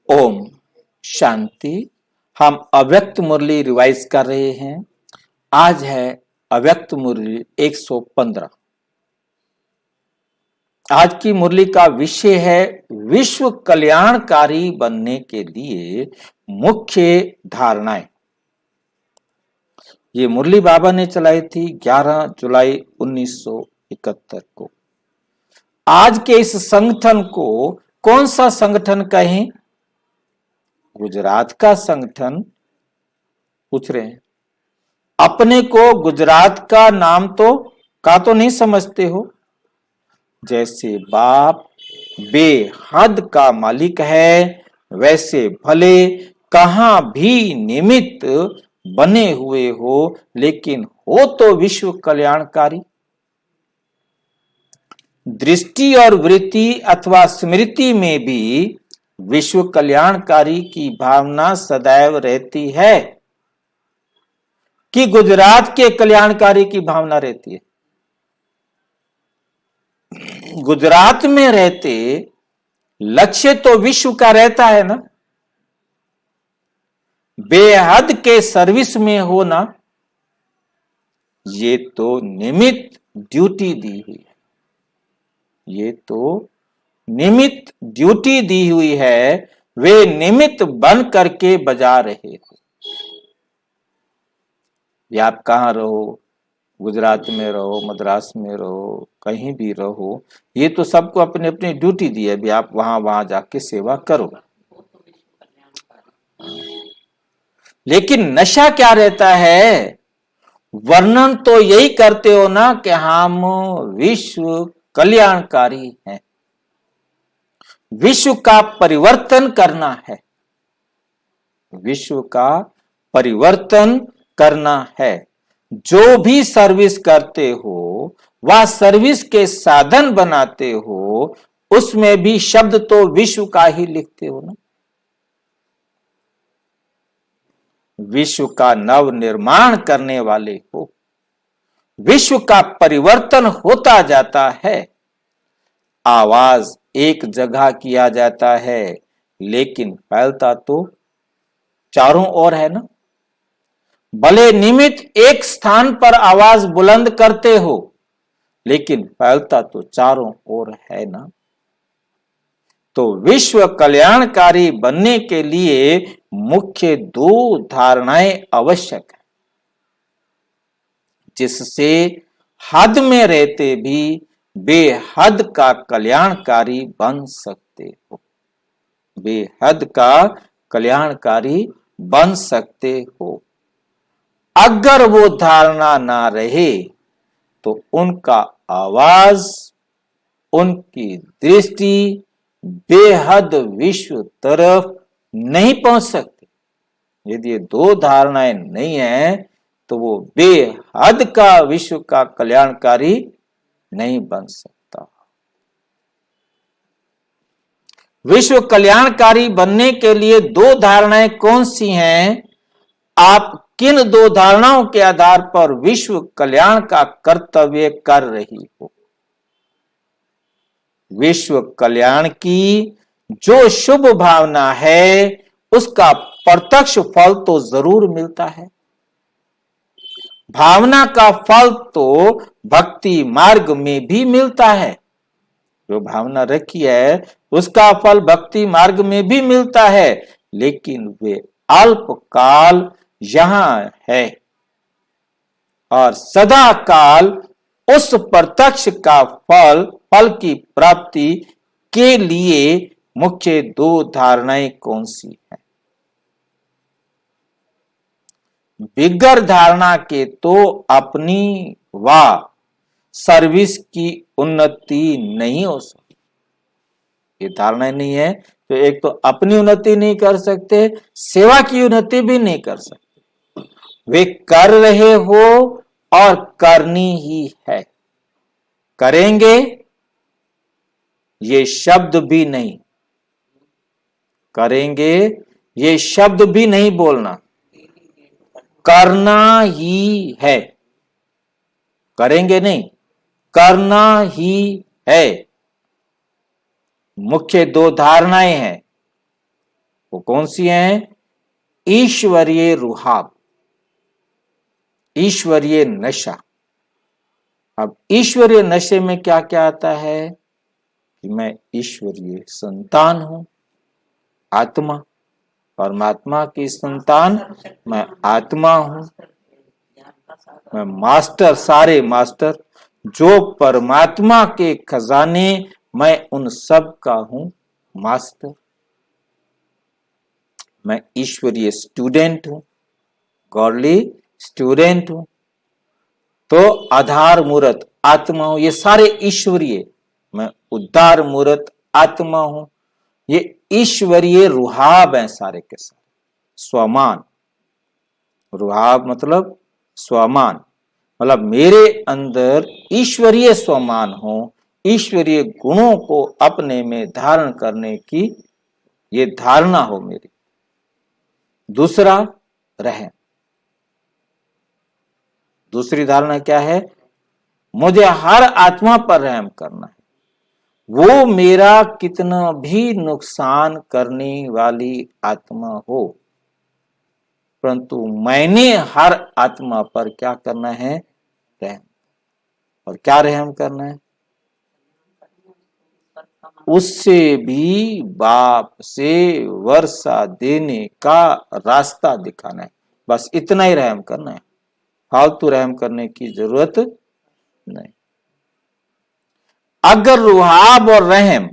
ओम शांति। हम अव्यक्त मुरली रिवाइज कर रहे हैं। आज है अव्यक्त मुरली 115। आज की मुरली का विषय है विश्व कल्याणकारी बनने के लिए मुख्य धारणाएं। ये मुरली बाबा ने चलाई थी 11 जुलाई 1971 को। आज के इस संगठन को कौन सा संगठन कहें? गुजरात का संगठन पूछ रहे हैं। अपने को गुजरात का नाम तो नहीं समझते हो। जैसे बाप बेहद का मालिक है, वैसे भले कहां भी निमित्त बने हुए हो, लेकिन हो तो विश्व कल्याणकारी। दृष्टि और वृत्ति अथवा स्मृति में भी विश्व कल्याणकारी की भावना सदैव रहती है कि गुजरात के कल्याणकारी की भावना रहती है। गुजरात में रहते लक्ष्य तो विश्व का रहता है ना। बेहद के सर्विस में होना, ये तो निमित्त ड्यूटी दी हुई है। ये तो निमित्त ड्यूटी दी हुई है, वे निमित्त बन करके बजा रहे हो। या आप कहां रहो, गुजरात में रहो, मद्रास में रहो, कहीं भी रहो, ये तो सबको अपनी अपनी ड्यूटी दी है भी आप वहां जाके सेवा करो। लेकिन नशा क्या रहता है? वर्णन तो यही करते हो ना कि हम विश्व कल्याणकारी हैं, विश्व का परिवर्तन करना है, विश्व का परिवर्तन करना है। जो भी सर्विस करते हो, वह सर्विस के साधन बनाते हो, उसमें भी शब्द तो विश्व का ही लिखते हो ना। विश्व का नव निर्माण करने वाले हो। विश्व का परिवर्तन होता जाता है। आवाज एक जगह किया जाता है, लेकिन फैलता तो चारों ओर है ना। भले निमित्त एक स्थान पर आवाज बुलंद करते हो, लेकिन फैलता तो चारों ओर है ना। तो विश्व कल्याणकारी बनने के लिए मुख्य दो धारणाएं आवश्यक है, जिससे हद में रहते भी बेहद का कल्याणकारी बन सकते हो। बेहद का कल्याणकारी बन सकते हो। अगर वो धारणा ना रहे तो उनका आवाज, उनकी दृष्टि बेहद विश्व तरफ नहीं पहुंच सकती। यदि ये दो धारणाएं नहीं है तो वो बेहद का विश्व का कल्याणकारी नहीं बन सकता। विश्व कल्याणकारी बनने के लिए दो धारणाएं कौन सी हैं? आप किन दो धारणाओं के आधार पर विश्व कल्याण का कर्तव्य कर रही हो? विश्व कल्याण की जो शुभ भावना है, उसका प्रत्यक्ष फल तो जरूर मिलता है। भावना का फल तो भक्ति मार्ग में भी मिलता है। जो भावना रखी है उसका फल भक्ति मार्ग में भी मिलता है, लेकिन वे अल्पकाल यहां है और सदा काल उस प्रत्यक्ष का फल की प्राप्ति के लिए मुख्य दो धारणाएं कौन सी हैं? बिगर धारणा के तो अपनी व सर्विस की उन्नति नहीं हो सकती। ये धारणा नहीं है तो एक तो अपनी उन्नति नहीं कर सकते, सेवा की उन्नति भी नहीं कर सकते। वे कर रहे हो और करनी ही है। करेंगे ये शब्द भी नहीं, करेंगे ये शब्द भी नहीं बोलना, करना ही है। करेंगे नहीं, करना ही है। मुख्य दो धारणाएं हैं। वो कौन सी हैं? ईश्वरीय रुहाब, ईश्वरीय नशा। अब ईश्वरीय नशे में क्या क्या आता है कि मैं ईश्वरीय संतान हूं, आत्मा, परमात्मा की संतान, मैं आत्मा हूं, मैं मास्टर, सारे मास्टर जो परमात्मा के खजाने, मैं उन सब का हूं मास्टर। मैं ईश्वरीय स्टूडेंट हूं, गॉडली स्टूडेंट हूं। तो आधार मूर्त आत्मा हूं, ये सारे ईश्वरीय। मैं उद्धार मूर्त आत्मा हूं, ये ईश्वरीय रुहाब है सारे के सारे। स्वमान, रुहाब मतलब स्वमान, मतलब मेरे अंदर ईश्वरीय स्वमान हो, ईश्वरीय गुणों को अपने में धारण करने की ये धारणा हो मेरी। दूसरा रहम, दूसरी धारणा क्या है? मुझे हर आत्मा पर रहम करना है, वो मेरा कितना भी नुकसान करने वाली आत्मा हो, परंतु मैंने हर आत्मा पर क्या करना है? रहम। और क्या रहम करना है? उससे भी बाप से वर्षा देने का रास्ता दिखाना है, बस इतना ही रहम करना है, फालतू रहम करने की जरूरत नहीं। अगर रुहाब और रहम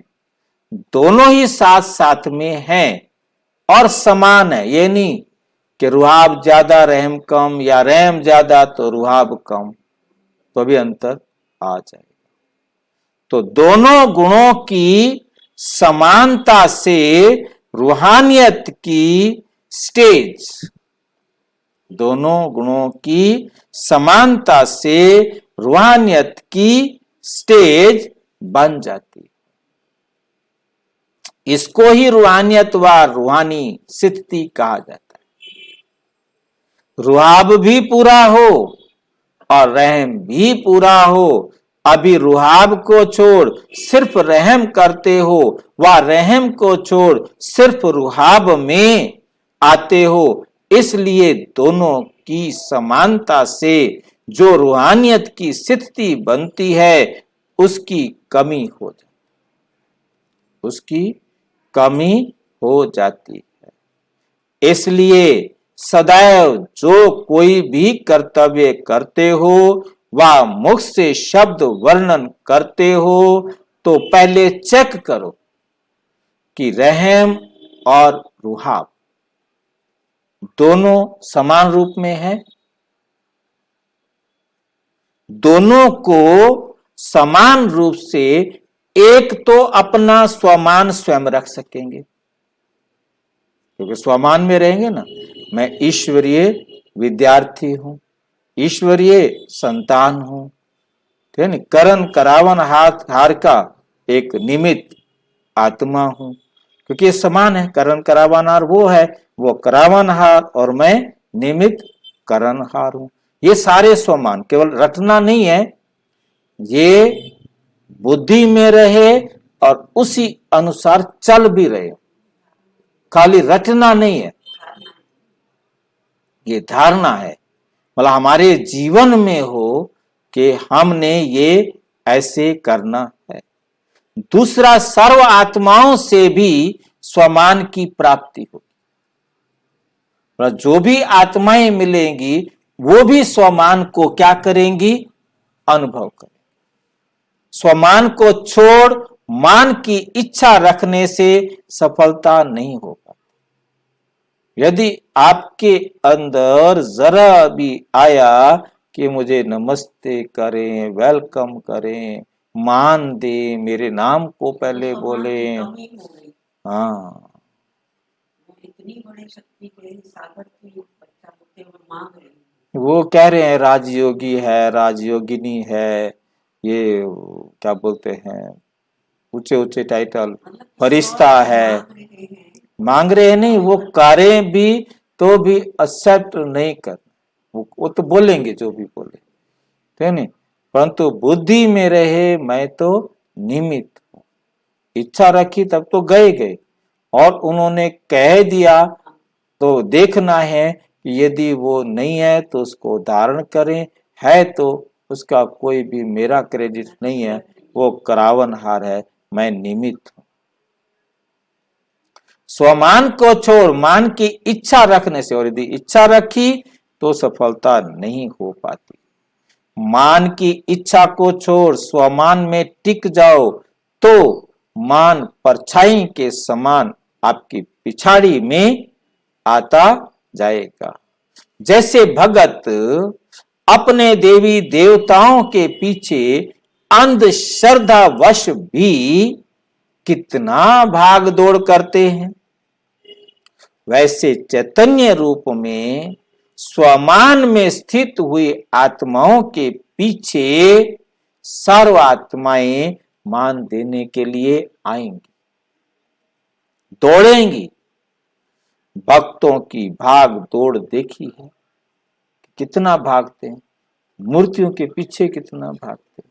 दोनों ही साथ साथ में हैं और समान है, ये नहीं कि रुहाब ज्यादा रहम कम या रहम ज्यादा तो रुहाब कम, तो भी अंतर आ जाएगा। तो दोनों गुणों की समानता से रूहानियत की स्टेज, दोनों गुणों की समानता से रूहानियत की स्टेज बन जाती। इसको ही रूहानियत व रूहानी स्थिति कहा जाता है। रुहाब भी पूरा हो और रहम भी पूरा हो, अभी रुहाब को छोड़ सिर्फ रहम करते हो, व रहम को छोड़ सिर्फ रुहाब में आते हो, इसलिए दोनों की समानता से जो रूहानियत की स्थिति बनती है उसकी कमी हो जाती, उसकी कमी हो जाती है। इसलिए सदैव जो कोई भी कर्तव्य करते हो व मुख से शब्द वर्णन करते हो तो पहले चेक करो कि रहम और रुहाब दोनों समान रूप में है। दोनों को समान रूप से एक तो अपना स्वमान स्वयं रख सकेंगे, क्योंकि स्वमान में रहेंगे ना, मैं ईश्वरीय विद्यार्थी हूं, ईश्वरीय संतान हूं, ठीक है ना, करण करावन हाथ हार का एक निमित्त आत्मा हूं, क्योंकि ये समान है। करण करावनहार वो है, वो करावनहार और मैं निमित्त करणहार हूं। ये सारे स्वमान केवल रटना नहीं है, ये बुद्धि में रहे और उसी अनुसार चल भी रहे, खाली रटना नहीं है, ये धारणा है, मतलब हमारे जीवन में हो कि हमने ये ऐसे करना है। दूसरा, सर्व आत्माओं से भी स्वमान की प्राप्ति होगी, जो भी आत्माएं मिलेंगी वो भी स्वमान को क्या करेंगी? अनुभव करेंगी। स्वमान को छोड़ मान की इच्छा रखने से सफलता नहीं हो पाती। यदि आपके अंदर जरा भी आया कि मुझे नमस्ते करें, वेलकम करें, मान दे, मेरे नाम को पहले बोले, हाँ, इतनी बड़ी शक्ति के सागर की बच्चा होते हुए मांग रहे हैं, वो कह रहे हैं राजयोगी है, राजयोगिनी है, ये क्या बोलते हैं, ऊंचे ऊंचे टाइटल, फरिश्ता है, मांग रहे हैं नहीं, वो करें भी तो भी एक्सेप्ट नहीं कर, वो तो बोलेंगे जो भी बोले, ठीक है नहीं, परंतु बुद्धि में रहे मैं तो निमित्त हूं, इच्छा रखी तब तो गए गए, और उन्होंने कह दिया तो देखना है कि यदि वो नहीं है तो उसको धारण करें, है तो उसका कोई भी मेरा क्रेडिट नहीं है, वो करावनहार है, मैं निमित्त हूं। स्वमान को छोड़ मान की इच्छा रखने से, और यदि इच्छा रखी तो सफलता नहीं हो पाती। मान की इच्छा को छोड़ स्वमान में टिक जाओ तो मान परछाई के समान आपकी पिछाड़ी में आता जाएगा। जैसे भगत अपने देवी देवताओं के पीछे अंधश्रद्धा वश भी कितना भाग दौड़ करते हैं, वैसे चैतन्य रूप में स्वमान में स्थित हुई आत्माओं के पीछे सर्व आत्माएं मान देने के लिए आएंगी, दौड़ेंगी। भक्तों की भाग दौड़ देखी है, कितना भागते हैं, मूर्तियों के पीछे कितना भागते हैं।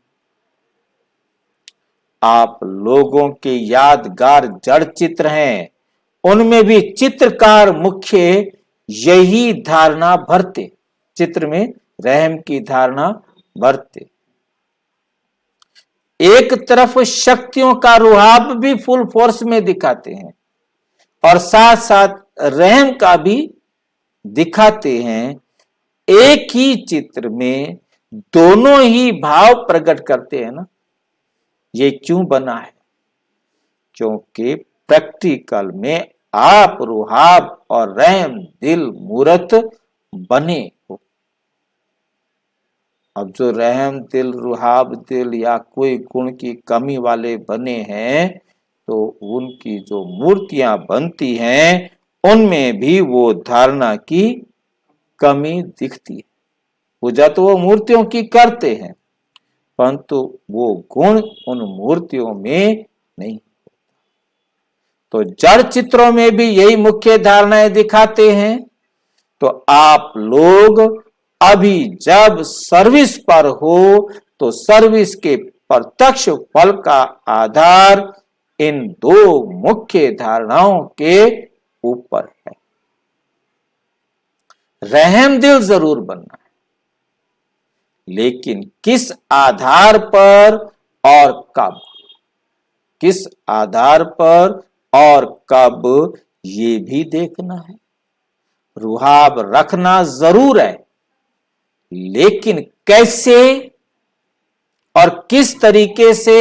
आप लोगों के यादगार जड़ चित्र हैं, उनमें भी चित्रकार मुख्य यही धारणा भरते, चित्र में रहम की धारणा भरते। एक तरफ शक्तियों का रुहाब भी फुल फोर्स में दिखाते हैं और साथ साथ रहम का भी दिखाते हैं। एक ही चित्र में दोनों ही भाव प्रकट करते हैं ना। ये क्यों बना है? क्योंकि प्रैक्टिकल में आप रुहाब और रहम दिल मूरत बने हो। अब जो रहम दिल, रुहाब दिल या कोई गुण की कमी वाले बने हैं तो उनकी जो मूर्तियां बनती हैं उनमें भी वो धारणा की कमी दिखती है। पूजा तो वो मूर्तियों की करते हैं परंतु वो गुण उन मूर्तियों में नहीं। तो जड़ चित्रों में भी यही मुख्य धारणाएं दिखाते हैं। तो आप लोग अभी जब सर्विस पर हो तो सर्विस के प्रत्यक्ष फल का आधार इन दो मुख्य धारणाओं के ऊपर है। रहम दिल जरूर बनना है, लेकिन किस आधार पर और कब, किस आधार पर और कब ये भी देखना है। रुहाब रखना जरूर है, लेकिन कैसे और किस तरीके से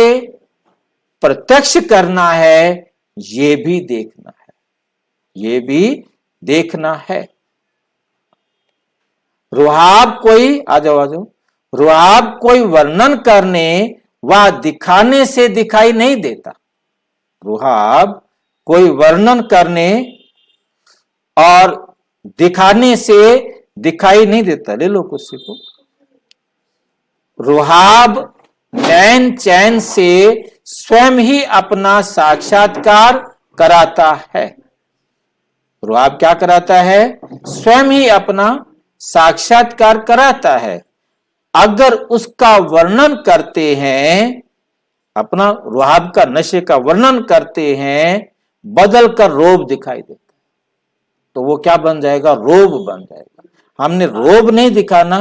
प्रत्यक्ष करना है ये भी देखना है, ये भी देखना है। रुहाब कोई आ जाओ रुहाब कोई वर्णन करने व दिखाने से दिखाई नहीं देता। रुहाब कोई वर्णन करने और दिखाने से दिखाई नहीं देता। ले लो कुछ सीखो। रुहाब नैन चैन से स्वयं ही अपना साक्षात्कार कराता है। रुहाब क्या कराता है? स्वयं ही अपना साक्षात्कार कराता है। अगर उसका वर्णन करते हैं, अपना रुहाब का नशे का वर्णन करते हैं, बदल कर रोब दिखाई देता तो वो क्या बन जाएगा? रोब बन जाएगा। हमने रोब नहीं दिखाना,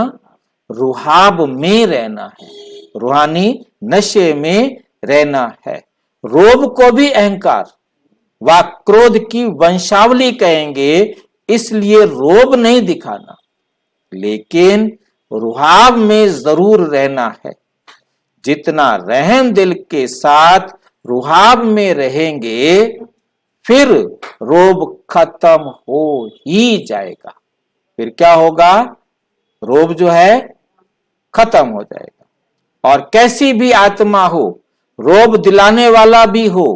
रुहाब में रहना है, रूहानी नशे में रहना है। रोब को भी अहंकार व क्रोध की वंशावली कहेंगे, इसलिए रोब नहीं दिखाना, लेकिन रुहाब में जरूर रहना है। जितना रहम दिल के साथ रुहाब में रहेंगे फिर रोब खत्म हो ही जाएगा। फिर क्या होगा? रोब जो है खत्म हो जाएगा। और कैसी भी आत्मा हो, रोब दिलाने वाला भी हो,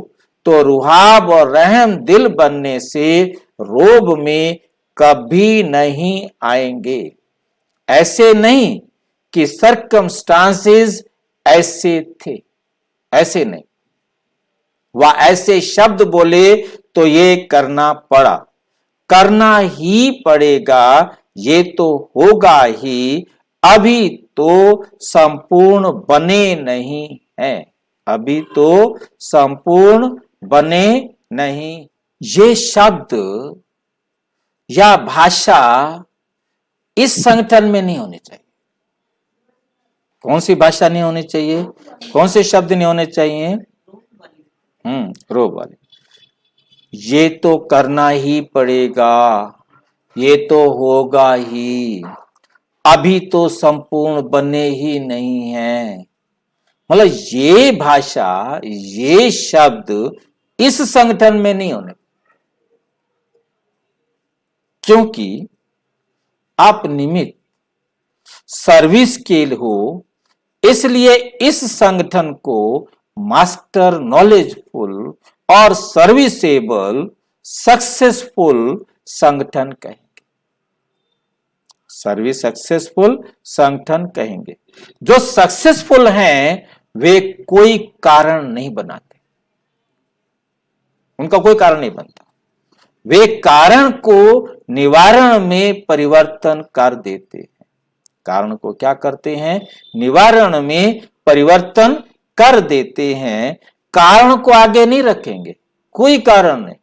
तो रुहाब और रहम दिल बनने से रोब में कभी नहीं आएंगे। ऐसे नहीं कि सर्कमस्टांसेस ऐसे थे, ऐसे नहीं, वह ऐसे शब्द बोले तो ये करना पड़ा, करना ही पड़ेगा, ये तो होगा ही। अभी तो संपूर्ण बने नहीं हैं, अभी तो संपूर्ण बने नहीं। ये शब्द या भाषा इस संगठन में नहीं होनी चाहिए। कौन सी भाषा नहीं होनी चाहिए, कौन से शब्द नहीं होने चाहिए? रोब वाले। ये तो करना ही पड़ेगा, ये तो होगा ही, अभी तो संपूर्ण बने ही नहीं है। मतलब ये भाषा, ये शब्द इस संगठन में नहीं होने, क्योंकि आप निमित्त सर्विस के हो, इसलिए इस संगठन को मास्टर नॉलेजफुल और सर्विसेबल सक्सेसफुल संगठन कहेंगे। सर्विस सक्सेसफुल संगठन कहेंगे। जो सक्सेसफुल हैं वे कोई कारण नहीं बनाते, उनका कोई कारण नहीं बनता। वे कारण को निवारण में परिवर्तन कर देते हैं। कारण को क्या करते हैं? निवारण में परिवर्तन कर देते हैं। कारण को आगे नहीं रखेंगे, कोई कारण नहीं।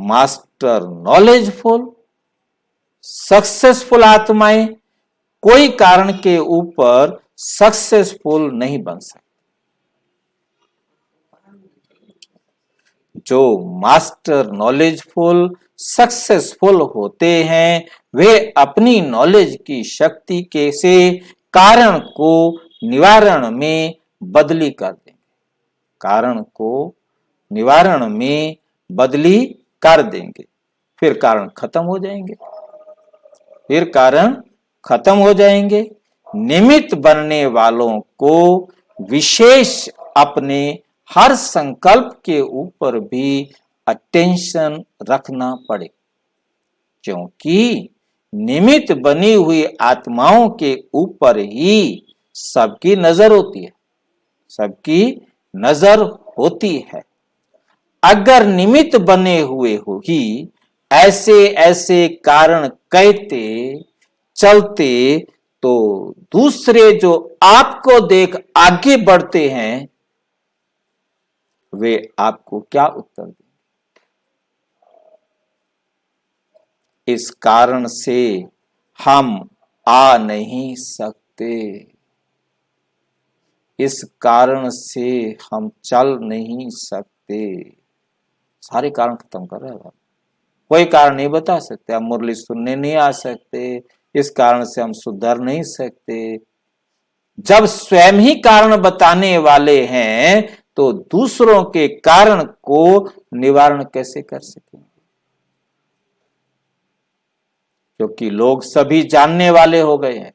मास्टर नॉलेजफुल सक्सेसफुल आत्माएं कोई कारण के ऊपर सक्सेसफुल नहीं बन सकती। जो मास्टर नॉलेजफुल सक्सेसफुल होते हैं वे अपनी नॉलेज की शक्ति के से कारण को निवारण में बदली कर देंगे। कारण को निवारण में बदली कर देंगे, फिर कारण खत्म हो जाएंगे, फिर कारण खत्म हो जाएंगे। निमित्त बनने वालों को विशेष अपने हर संकल्प के ऊपर भी अटेंशन रखना पड़े, क्योंकि निमित्त बनी हुई आत्माओं के ऊपर ही सबकी नजर होती है, सबकी नजर होती है। अगर निमित्त बने हुए हो ही ऐसे ऐसे कारण कहते चलते तो दूसरे जो आपको देख आगे बढ़ते हैं वे आपको क्या उत्तर देंगे? इस कारण से हम आ नहीं सकते, इस कारण से हम चल नहीं सकते। सारे कारण खत्म कर रहे हैं। कोई कारण नहीं बता सकते। हम मुरली सुनने नहीं आ सकते, इस कारण से हम सुधर नहीं सकते। जब स्वयं ही कारण बताने वाले हैं तो दूसरों के कारण को निवारण कैसे कर सकेंगे? क्योंकि लोग सभी जानने वाले हो गए हैं।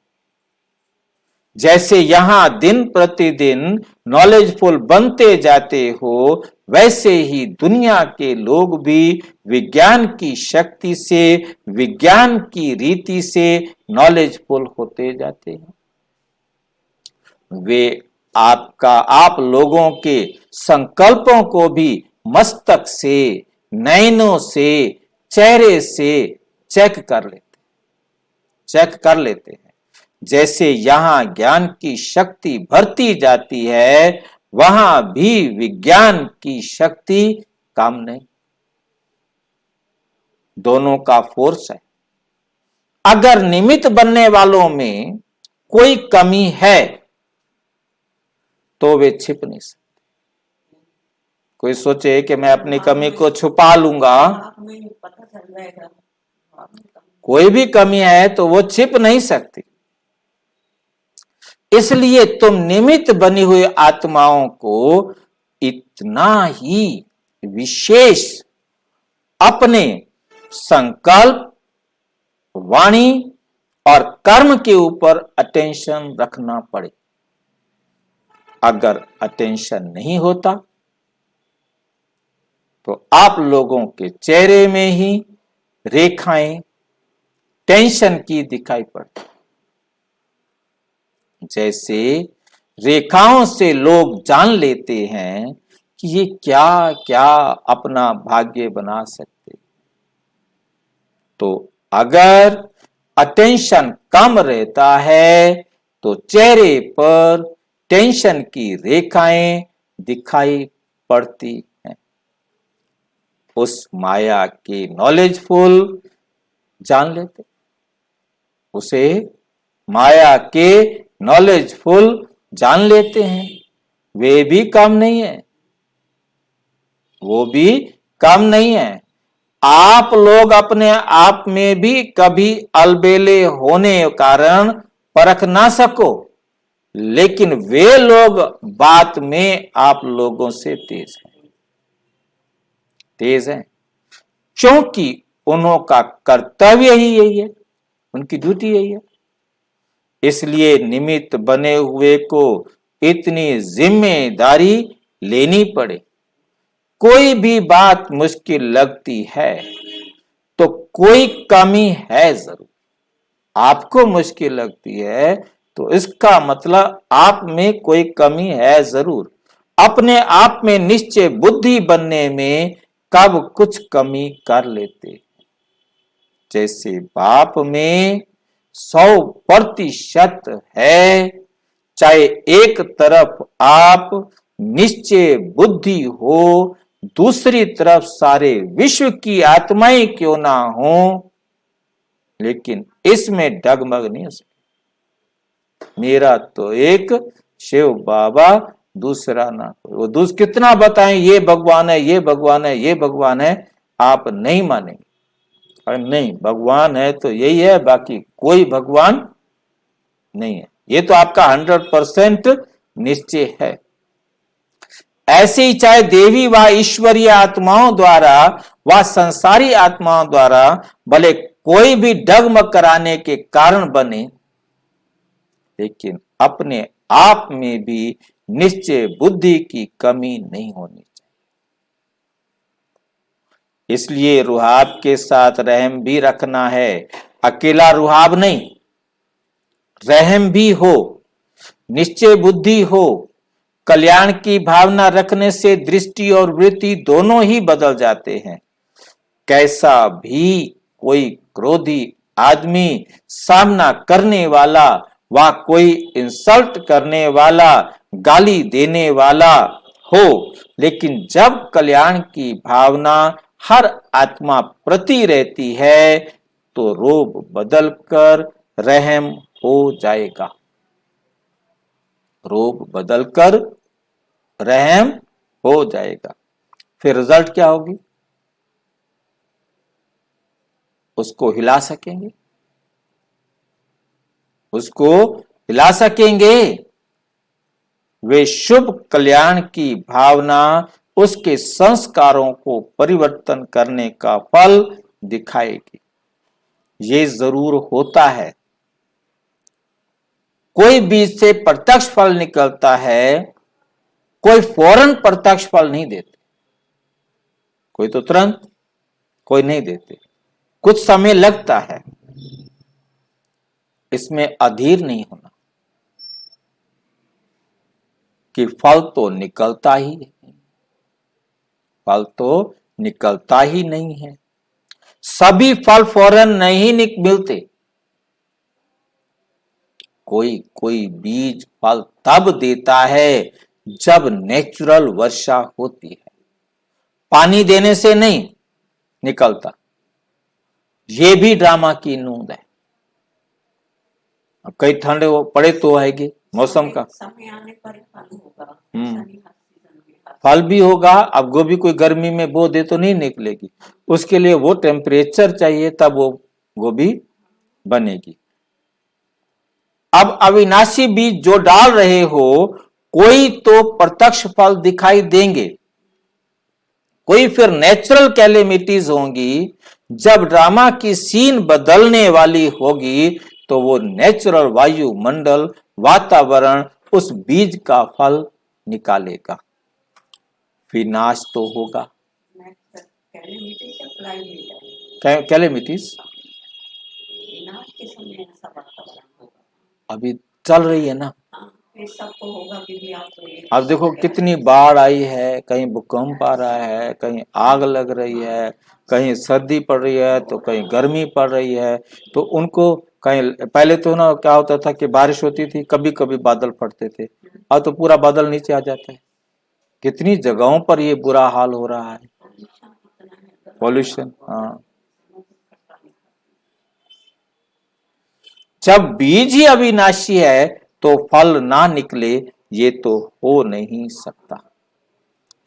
जैसे यहां दिन प्रतिदिन नॉलेजफुल बनते जाते हो, वैसे ही दुनिया के लोग भी विज्ञान की शक्ति से, विज्ञान की रीति से नॉलेजफुल होते जाते हैं। वे आप लोगों के संकल्पों को भी मस्तक से, नयनों से, चेहरे से चेक कर लेते हैं। जैसे यहां ज्ञान की शक्ति भरती जाती है, वहां भी विज्ञान की शक्ति काम नहीं। दोनों का फोर्स है। अगर निमित्त बनने वालों में कोई कमी है तो वे छिप नहीं सकते। कोई सोचे कि मैं अपनी कमी को छुपा लूंगा, कोई भी कमी है तो वो छिप नहीं सकती। इसलिए तुम निमित्त बनी हुई आत्माओं को इतना ही विशेष अपने संकल्प, वाणी और कर्म के ऊपर अटेंशन रखना पड़े। अगर अटेंशन नहीं होता तो आप लोगों के चेहरे में ही रेखाएं टेंशन की दिखाई पड़ती। जैसे रेखाओं से लोग जान लेते हैं कि ये क्या क्या अपना भाग्य बना सकते। तो अगर अटेंशन कम रहता है तो चेहरे पर टेंशन की रेखाएं दिखाई पड़ती हैं। उस माया की नॉलेजफुल जान लेते, उसे माया के नॉलेजफुल जान लेते हैं। वे भी कम नहीं है, वो भी कम नहीं है। आप लोग अपने आप में भी कभी अलबेले होने कारण परख ना सको, लेकिन वे लोग बात में आप लोगों से तेज हैं, तेज हैं, क्योंकि उन्हों का कर्तव्य ही यही है, उनकी ड्यूटी यही है। इसलिए निमित्त बने हुए को इतनी जिम्मेदारी लेनी पड़े। कोई भी बात मुश्किल लगती है तो कोई कमी है जरूर। आपको मुश्किल लगती है तो इसका मतलब आप में कोई कमी है जरूर। अपने आप में निश्चय बुद्धि बनने में कब कुछ कमी कर लेते। जैसे बाप में 100% है, चाहे एक तरफ आप निश्चय बुद्धि हो, दूसरी तरफ सारे विश्व की आत्माएं क्यों ना हो, लेकिन इसमें डगमग नहीं हो सकती। मेरा तो एक शिव बाबा, दूसरा ना कोई। वो दूसरा कितना बताएं ये भगवान है, ये भगवान है, ये भगवान है, आप नहीं मानेंगे। अरे नहीं, भगवान है तो यही है, बाकी कोई भगवान नहीं है। ये तो आपका 100% निश्चय है। ऐसे ही चाहे देवी व ईश्वरीय आत्माओं द्वारा व संसारी आत्माओं द्वारा भले कोई भी डगमग कराने के कारण बने, लेकिन अपने आप में भी निश्चय बुद्धि की कमी नहीं होनी चाहिए। इसलिए रुहाब के साथ रहम भी रखना है। अकेला रुहाब नहीं, रहम भी हो, निश्चय बुद्धि हो। कल्याण की भावना रखने से दृष्टि और वृत्ति दोनों ही बदल जाते हैं। कैसा भी कोई क्रोधी आदमी सामना करने वाला व कोई इंसल्ट करने वाला, गाली देने वाला हो, लेकिन जब कल्याण की भावना हर आत्मा प्रति रहती है तो रोब बदलकर रहम हो जाएगा। रोब बदलकर रहम हो जाएगा। फिर रिजल्ट क्या होगी? उसको हिला सकेंगे, उसको हिला सकेंगे। वे शुभ कल्याण की भावना उसके संस्कारों को परिवर्तन करने का फल दिखाएगी। ये जरूर होता है। कोई बीज से प्रत्यक्ष फल निकलता है, कोई फौरन प्रत्यक्ष फल नहीं देते। कोई तो तुरंत, कोई नहीं देते, कुछ समय लगता है। इसमें अधीर नहीं होना कि फल तो निकलता ही नहीं, फल तो निकलता ही नहीं है। सभी फल फौरन नहीं मिलते। कोई कोई बीज फल तब देता है जब नेचुरल वर्षा होती है, पानी देने से नहीं निकलता। ये भी ड्रामा की नूंद है। अब कई ठंड पड़े तो आएगी, मौसम का समय आने पर फल होगा। फल भी होगा। अब गोभी कोई गर्मी में बो दे तो नहीं निकलेगी, उसके लिए वो टेम्परेचर चाहिए, तब वो गोभी बनेगी। अब अविनाशी बीज जो डाल रहे हो, कोई तो प्रत्यक्ष फल दिखाई देंगे, कोई फिर नेचुरल कैलेमिटीज होंगी। जब ड्रामा की सीन बदलने वाली होगी तो वो नेचुरल वायुमंडल, वातावरण उस बीज का फल निकालेगा। विनाश तो होगा। कैलेमिटीज अभी चल रही है ना। सबको होगा कि अब देखो कितनी बाढ़ आई है, कहीं भूकंप आ रहा है, कहीं आग लग रही है, कहीं सर्दी पड़ रही है तो कहीं गर्मी पड़ रही है। तो उनको कहीं पहले तो ना क्या होता था कि बारिश होती थी, कभी कभी बादल फटते थे, अब तो पूरा बादल नीचे आ जाता है। कितनी जगहों पर ये बुरा हाल हो रहा है। पॉल्यूशन, हाँ। जब बीज ही अविनाशी है तो फल ना निकले, ये तो हो नहीं सकता।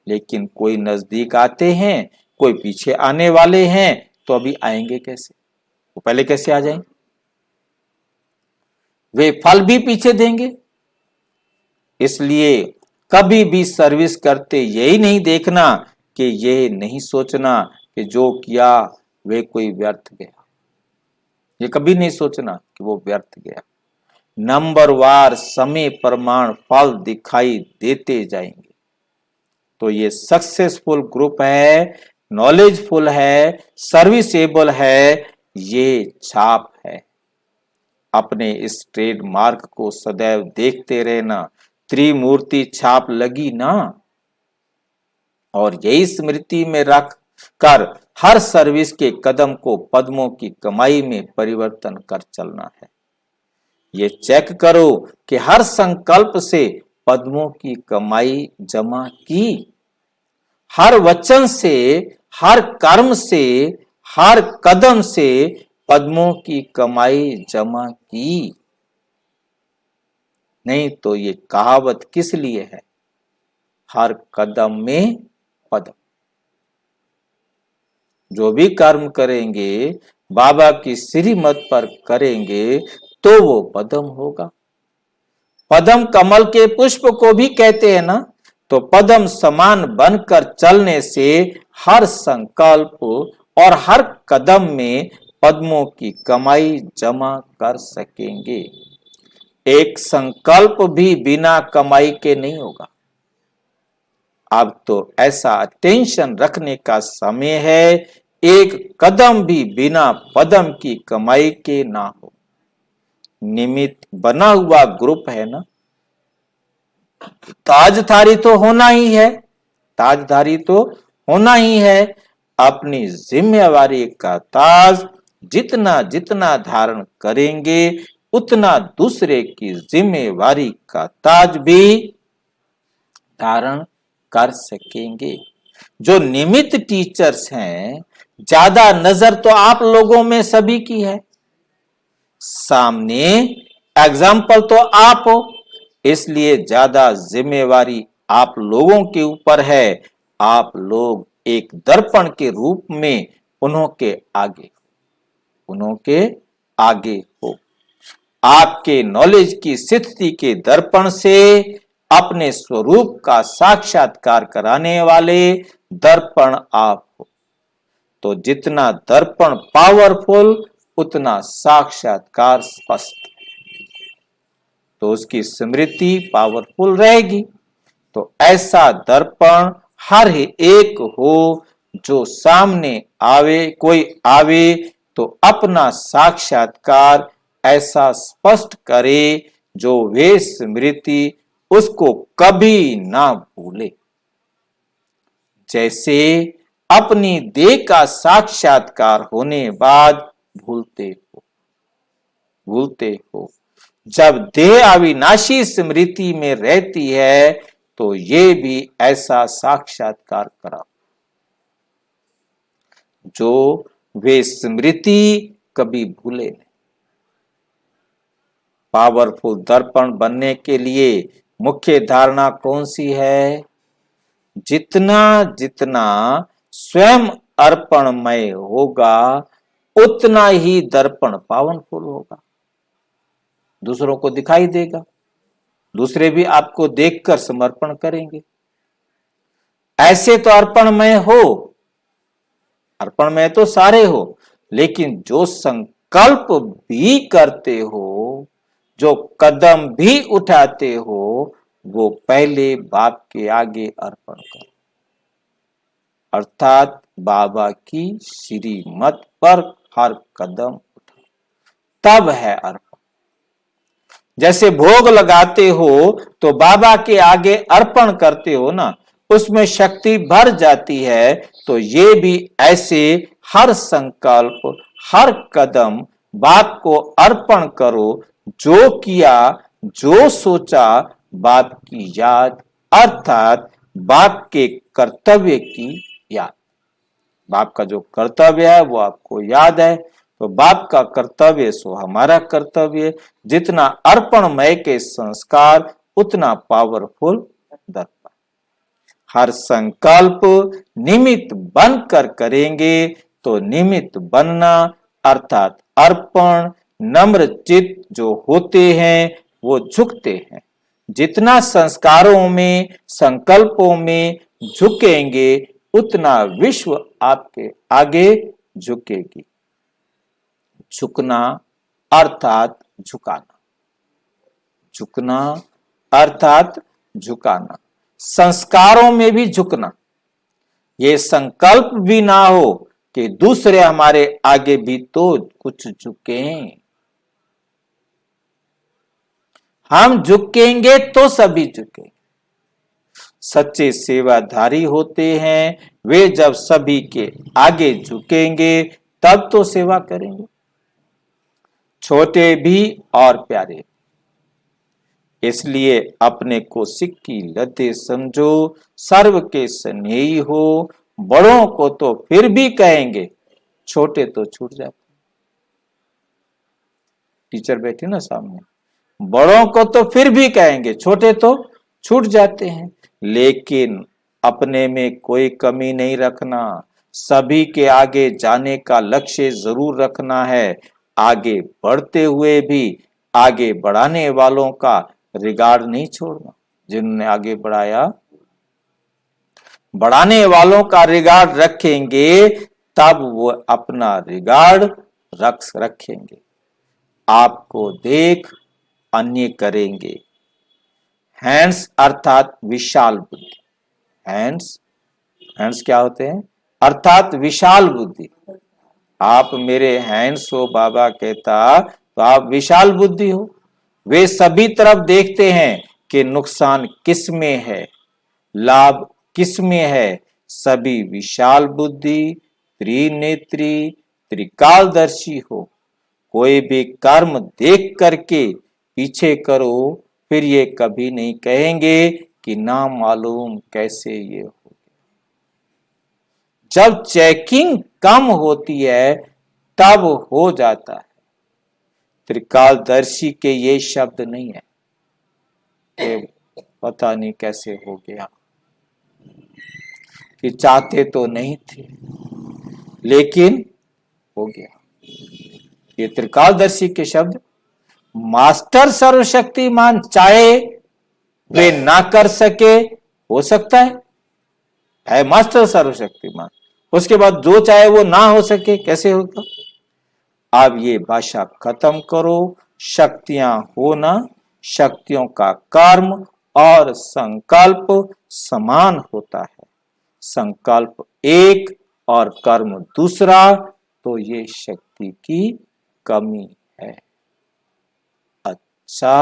लेकिन कोई नजदीक आते हैं, कोई पीछे आने वाले हैं, तो अभी आएंगे कैसे? वो पहले कैसे आ जाएंगे? वे फल भी पीछे देंगे। इसलिए कभी भी सर्विस करते यही नहीं देखना कि ये नहीं सोचना कि जो किया वे कोई व्यर्थ गया। ये कभी नहीं सोचना कि वो व्यर्थ गया। नंबरवार समय प्रमाण फल दिखाई देते जाएंगे। तो ये सक्सेसफुल ग्रुप है, नॉलेजफुल है, सर्विसेबल है, ये छाप है। अपने इस ट्रेडमार्क को सदैव देखते रहना। त्रिमूर्ति छाप लगी ना, और यही स्मृति में रख कर हर सर्विस के कदम को पद्मों की कमाई में परिवर्तन कर चलना है। ये चेक करो कि हर संकल्प से पद्मों की कमाई जमा की, हर वचन से, हर कर्म से, हर कदम से पद्मों की कमाई जमा की। नहीं तो ये कहावत किस लिए है? हर कदम में पद्म। जो भी कर्म करेंगे बाबा की श्रीमत पर करेंगे तो वो पद्म होगा। पद्म कमल के पुष्प को भी कहते हैं ना। तो पद्म समान बनकर चलने से हर संकल्प और हर कदम में पद्मों की कमाई जमा कर सकेंगे। एक संकल्प भी बिना कमाई के नहीं होगा। अब तो ऐसा अटेंशन रखने का समय है, एक कदम भी बिना पद्म की कमाई के ना हो। निमित्त बना हुआ ग्रुप है ना, ताजधारी तो होना ही है, ताजधारी तो होना ही है। अपनी जिम्मेवारी का ताज जितना जितना धारण करेंगे उतना दूसरे की जिम्मेवारी का ताज भी धारण कर सकेंगे। जो निमित्त टीचर्स हैं, ज्यादा नजर तो आप लोगों में सभी की है, सामने एग्जाम्पल तो आप हो, इसलिए ज्यादा जिम्मेवारी आप लोगों के ऊपर है। आप लोग एक दर्पण के रूप में उन्हों के आगे हो। आपके नॉलेज की स्थिति के दर्पण से अपने स्वरूप का साक्षात्कार कराने वाले दर्पण आप हो। तो जितना दर्पण पावरफुल उतना साक्षात्कार स्पष्ट, तो उसकी स्मृति पावरफुल रहेगी। तो ऐसा दर्पण हर एक हो, जो सामने आवे, कोई आवे तो अपना साक्षात्कार ऐसा स्पष्ट करे जो वे स्मृति उसको कभी ना भूले। जैसे अपनी देह का साक्षात्कार होने बाद भूलते हो। जब देह अविनाशी स्मृति में रहती है तो ये भी ऐसा साक्षात्कार करा जो वे स्मृति कभी भूले नहीं। पावरफुल दर्पण बनने के लिए मुख्य धारणा कौन सी है? जितना जितना स्वयं अर्पणमय होगा उतना ही दर्पण पावनफुल होगा, दूसरों को दिखाई देगा, दूसरे भी आपको देखकर समर्पण करेंगे। ऐसे तो अर्पणमय हो, अर्पणमय तो सारे हो, लेकिन जो संकल्प भी करते हो, जो कदम भी उठाते हो, वो पहले बाप के आगे अर्पण करो, अर्थात बाबा की श्रीमत पर हर कदम उठाओ, तब है अर्पण। जैसे भोग लगाते हो तो बाबा के आगे अर्पण करते हो ना, उसमें शक्ति भर जाती है। तो ये भी ऐसे हर संकल्प, हर कदम बाप को अर्पण करो। जो किया, जो सोचा, बाप की याद, अर्थात बाप के कर्तव्य की याद। बाप का जो कर्तव्य है वो आपको याद है, तो बाप का कर्तव्य सो हमारा कर्तव्य। जितना अर्पणमय के संस्कार उतना पावरफुल दर्पण। हर संकल्प निमित्त बनकर करेंगे तो निमित्त बनना अर्थात अर्पण नम्र चित्त जो होते हैं वो झुकते हैं। जितना संस्कारों में संकल्पों में झुकेंगे उतना विश्व आपके आगे झुकेगी। झुकना अर्थात झुकाना, झुकना अर्थात झुकाना, संस्कारों में भी झुकना। ये संकल्प भी ना हो कि दूसरे हमारे आगे भी तो कुछ झुकें। हम झुकेंगे तो सभी झुकेंगे। सच्चे सेवाधारी होते हैं वे जब सभी के आगे झुकेंगे तब तो सेवा करेंगे। छोटे भी और प्यारे, इसलिए अपने को सिक्की लद्दे समझो, सर्व के स्नेही हो। बड़ों को तो फिर भी कहेंगे, छोटे तो छूट जाते। टीचर बैठे ना सामने, बड़ों को तो फिर भी कहेंगे, छोटे तो छूट जाते हैं। लेकिन अपने में कोई कमी नहीं रखना, सभी के आगे जाने का लक्ष्य जरूर रखना है। आगे बढ़ते हुए भी आगे बढ़ाने वालों का रिगार्ड नहीं छोड़ना। जिन्होंने आगे बढ़ाया, बढ़ाने वालों का रिगार्ड रखेंगे तब वो अपना रिगार्ड रखेंगे। आपको देख अन्य करेंगे। हैंड्स अर्थात विशाल बुद्धि। हैंड्स क्या होते हैं? अर्थात विशाल बुद्धि। आप मेरे हैंड्स हो बाबा कहता तो आप विशाल बुद्धि हो। वे सभी तरफ देखते हैं कि नुकसान किस में है, लाभ किस में है। सभी विशाल बुद्धि, त्रिनेत्री, त्रिकालदर्शी हो। कोई भी कर्म देख करके पीछे करो, फिर ये कभी नहीं कहेंगे कि ना मालूम कैसे ये हो। जब चेकिंग कम होती है तब हो जाता है। त्रिकालदर्शी के ये शब्द नहीं है कि पता नहीं कैसे हो गया, कि चाहते तो नहीं थे लेकिन हो गया। ये त्रिकालदर्शी के शब्द। मास्टर सर्वशक्तिमान चाहे वे ना कर सके, हो सकता है मास्टर सर्वशक्तिमान, उसके बाद जो चाहे वो ना हो सके, कैसे होगा? अब ये भाषा खत्म करो। शक्तियां होना, शक्तियों का कर्म और संकल्प समान होता है। संकल्प एक और कर्म दूसरा, तो ये शक्ति की कमी है। अच्छा,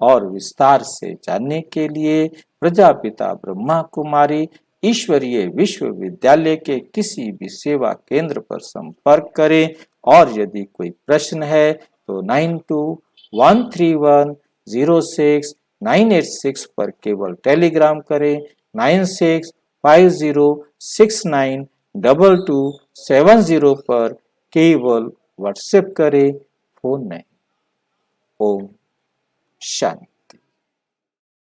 और विस्तार से जानने के लिए प्रजापिता ब्रह्मा कुमारी ईश्वरीय विश्वविद्यालय के किसी भी सेवा केंद्र पर संपर्क करें। और यदि कोई प्रश्न है तो 9213106986 पर केवल टेलीग्राम करें। 9650692270 पर केवल व्हाट्सएप करें, फोन नहीं। ओम शांति।